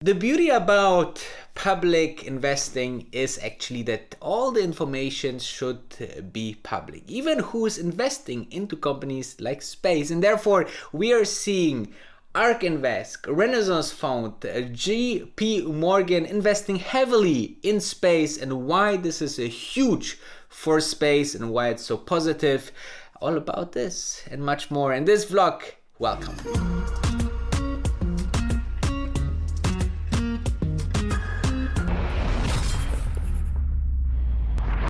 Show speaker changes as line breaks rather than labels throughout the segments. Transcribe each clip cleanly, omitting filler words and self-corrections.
The beauty about public investing is actually that all the information should be public, even who is investing into companies like space. And therefore, we are seeing ARK Invest, Renaissance Fund, JP Morgan investing heavily in space, and why this is a huge for space and why it's so positive. All about this and much more in this vlog. Welcome.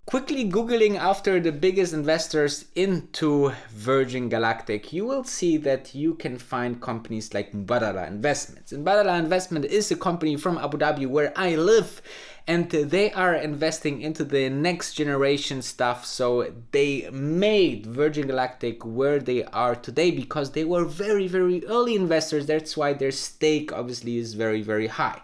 Quickly Googling after the biggest investors into Virgin Galactic, you will see that you can find companies like Mubadala Investments. And Mubadala Investment is a company from Abu Dhabi where I live, and they are investing into the next generation stuff. So they made Virgin Galactic where they are today because they were very, very early investors. That's why their stake obviously is very, very high.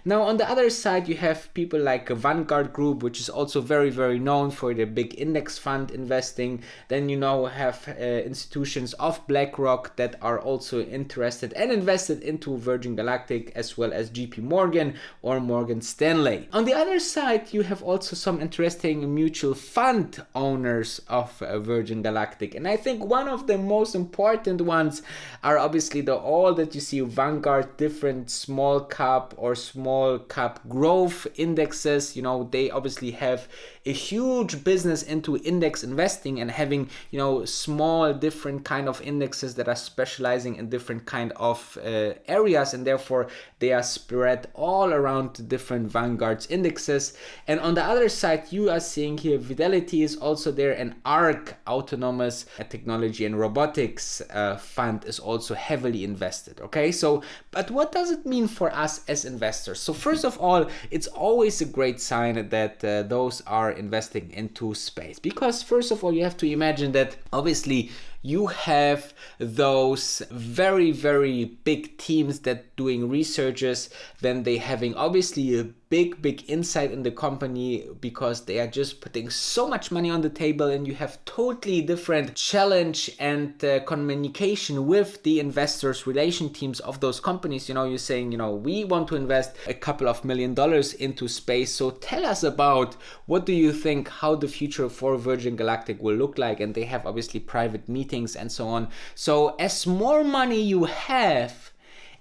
Now on the other side, you have people like Vanguard Group, which is also very, very known for their big index fund investing. Then you now have institutions of BlackRock that are also interested and invested into Virgin Galactic, as well as JP Morgan or Morgan Stanley. On the other side, you have also some interesting mutual fund owners of Virgin Galactic. And I think one of the most important ones are obviously all that you see Vanguard, different small cap or small cap growth indexes. You know, they obviously have a huge business into index investing and having, you know, small different kind of indexes that are specializing in different kind of areas, and therefore they are spread all around different Vanguard's indexes. And on the other side, you are seeing here Fidelity is also there, and ARK Autonomous Technology and Robotics fund is also heavily invested. Okay, so but what does it mean for us as investors? So first of all, it's always a great sign that those are investing into space, because first of all, you have to imagine that obviously you have those very, very big teams that doing researches, then they having obviously a big insight in the company because they are just putting so much money on the table, and you have totally different challenge and communication with the investors, relation teams of those companies. You know, you're saying, you know, we want to invest a couple of $1 million into space, so tell us about what do you think how the future for Virgin Galactic will look like. And they have obviously private meetings and so on. So as more money you have,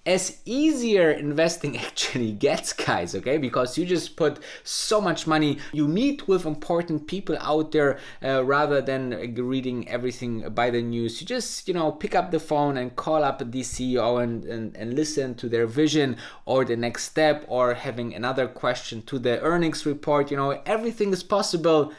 as easier investing actually gets, guys, okay? Because you just put so much money, you meet with important people out there rather than reading everything by the news. You just, you know, pick up the phone and call up the CEO and listen to their vision or the next step, or having another question to the earnings report. You know, everything is possible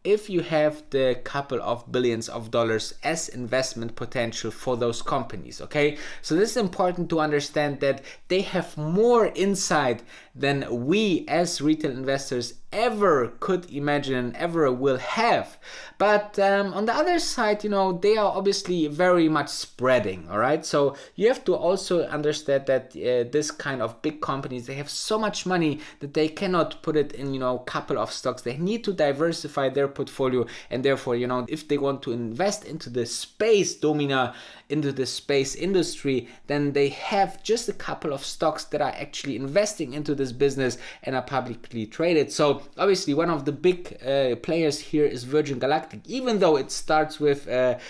if you have the couple of billions of dollars as investment potential for those companies, okay? So this is important to understand that they have more insight than we as retail investors ever could imagine, ever will have. But on the other side, you know, they are obviously very much spreading, all right? So you have to also understand that this kind of big companies, they have so much money that they cannot put it in, you know, couple of stocks. They need to diversify their portfolio, and therefore, you know, if they want to invest into the space domina, into the space industry, then they have just a couple of stocks that are actually investing into this business and are publicly traded. So obviously one of the big players here is Virgin Galactic. Even though it starts with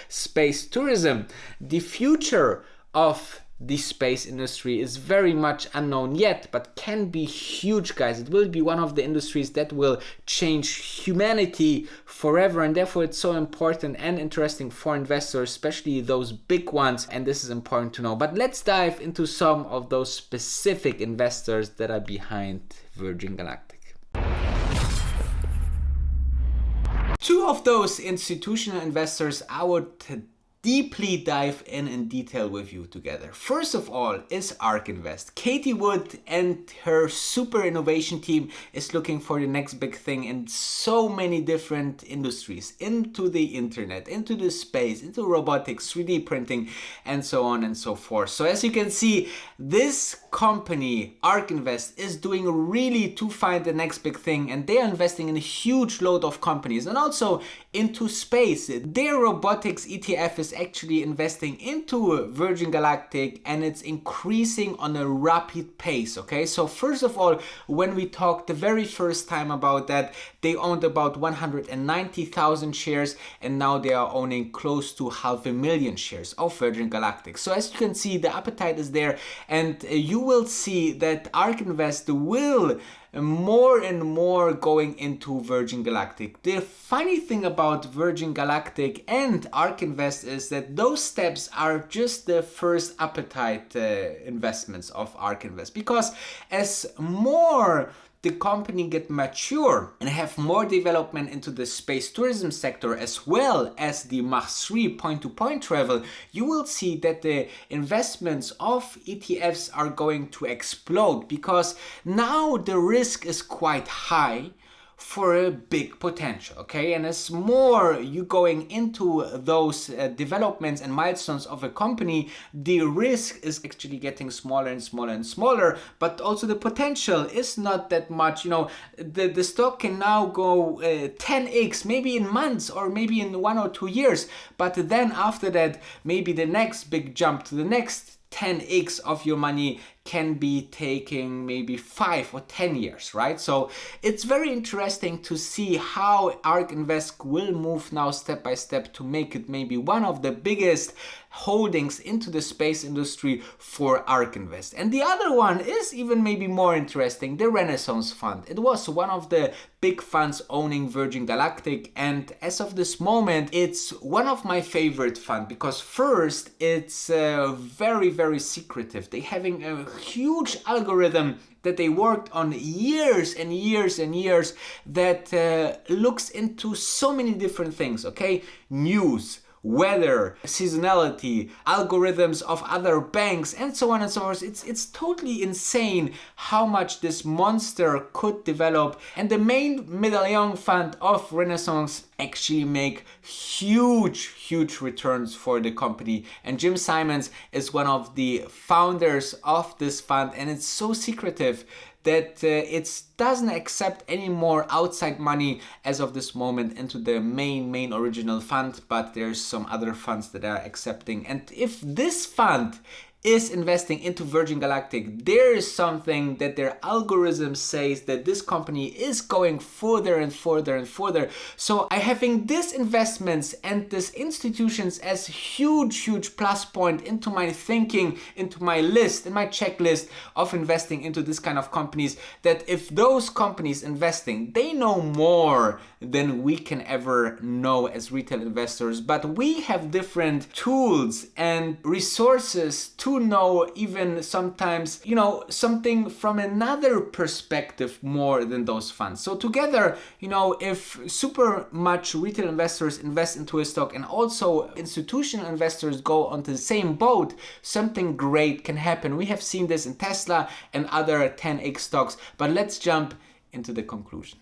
space tourism, the future of the space industry is very much unknown yet, but can be huge, guys. It will be one of the industries that will change humanity forever, and therefore it's so important and interesting for investors, especially those big ones, and this is important to know. But let's dive into some of those specific investors that are behind Virgin Galactic. Two of those institutional investors I would deeply dive in detail with you together. First of all is ARK Invest. Katie Wood and her super innovation team is looking for the next big thing in so many different industries, into the internet, into the space, into robotics, 3D printing, and so on and so forth. So as you can see, this company, ARK Invest, is doing really to find the next big thing, and they are investing in a huge load of companies and also into space. Their robotics ETF is actually investing into Virgin Galactic, and it's increasing on a rapid pace. Okay, so first of all, when we talked the very first time about that, they owned about 190,000 shares, and now they are owning close to 500,000 shares of Virgin Galactic. So as you can see, the appetite is there, and you will see that ARK Invest will more and more going into Virgin Galactic. The funny thing about Virgin Galactic and ARK Invest is that those steps are just the first appetite investments of ARK Invest, because as more the company get mature and have more development into the space tourism sector as well as the Mach 3 point-to-point travel, you will see that the investments of ETFs are going to explode, because now the risk is quite high for a big potential. Okay, and as more you going into those developments and milestones of a company, the risk is actually getting smaller and smaller and smaller, but also the potential is not that much. You know, the stock can now go 10x maybe in months or maybe in 1 or 2 years, but then after that maybe the next big jump to the next 10x of your money can be taking maybe 5 or 10 years, right? So it's very interesting to see how ARK Invest will move now step by step to make it maybe one of the biggest holdings into the space industry for ARK Invest. And the other one is even maybe more interesting, the Renaissance Fund. It was one of the big funds owning Virgin Galactic, and as of this moment it's one of my favorite funds, because first it's very secretive. They having a huge algorithm that they worked on years and years and years that looks into so many different things. Okay, news, weather, seasonality, algorithms of other banks, and so on and so forth. It's totally insane how much this monster could develop. And the main medallion fund of Renaissance actually make huge returns for the company. And Jim Simons is one of the founders of this fund, and it's so secretive that it doesn't accept any more outside money as of this moment into the main original fund, but there's some other funds that are accepting. And if this fund is investing into Virgin Galactic, there is something that their algorithm says that this company is going further and further and further. So I having these investments and these institutions as huge plus point into my thinking, into my list, in my checklist of investing into this kind of companies, that if those companies investing, they know more than we can ever know as retail investors, but we have different tools and resources to know even sometimes, you know, something from another perspective more than those funds. So together, you know, if super much retail investors invest into a stock and also institutional investors go onto the same boat, something great can happen. We have seen this in Tesla and other 10x stocks, but let's jump into the conclusion.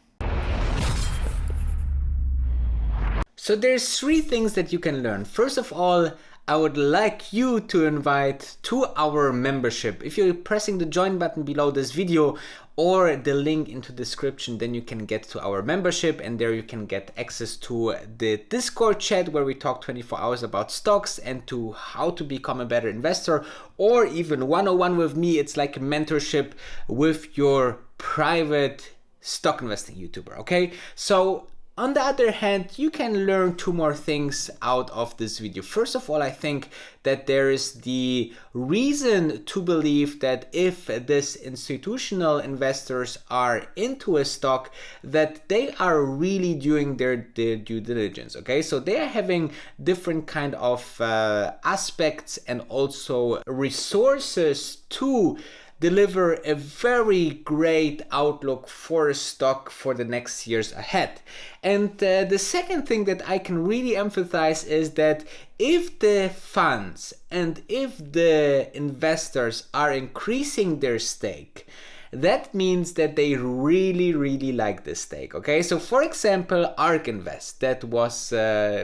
So there's 3 things that you can learn. First of all, I would like you to invite to our membership. If you're pressing the join button below this video or the link into the description, then you can get to our membership, and there you can get access to the Discord chat where we talk 24 hours about stocks and to how to become a better investor, or even one-on-one with me. It's like a mentorship with your private stock investing YouTuber, okay? So on the other hand, you can learn 2 more things out of this video. First of all, I think that there is the reason to believe that if this institutional investors are into a stock, that they are really doing their due diligence. Okay, so they are having different kind of aspects and also resources to deliver a very great outlook for a stock for the next years ahead. And the second thing that I can really emphasize is that if the funds and if the investors are increasing their stake, that means that they really like this stake. Okay, so for example, ARK Invest, that was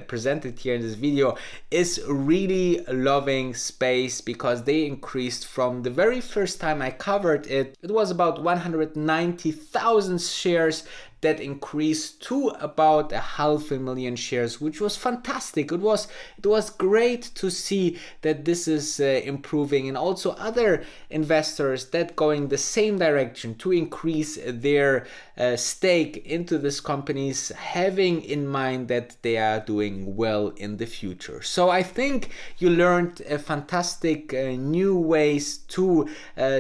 presented here in this video, is really loving space because they increased from the very first time I covered it. It was about 190,000 shares that increased to about 500,000 shares, which was fantastic. It was great to see that this is improving, and also other investors that going the same direction to increase their stake into these companies, having in mind that they are doing well in the future. So I think you learned a fantastic new ways to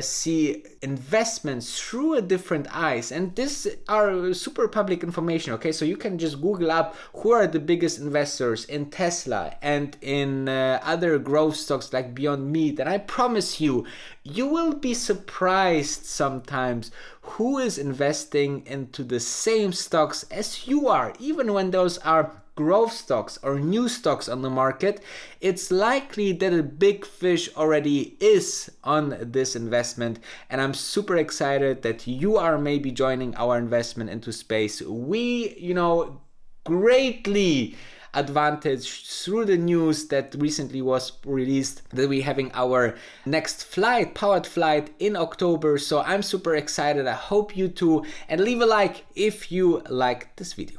see investments through a different eyes, and this are super public information. Okay, so you can just Google up who are the biggest investors in Tesla and in other growth stocks like Beyond Meat, and I promise you, you will be surprised sometimes who is investing into the same stocks as you are, even when those are growth stocks or new stocks on the market. It's likely that a big fish already is on this investment, and I'm super excited that you are maybe joining our investment into space. We, greatly advantage through the news that recently was released that we're having our next powered flight in October. So I'm super excited. I hope you too, and leave a like if you like this video.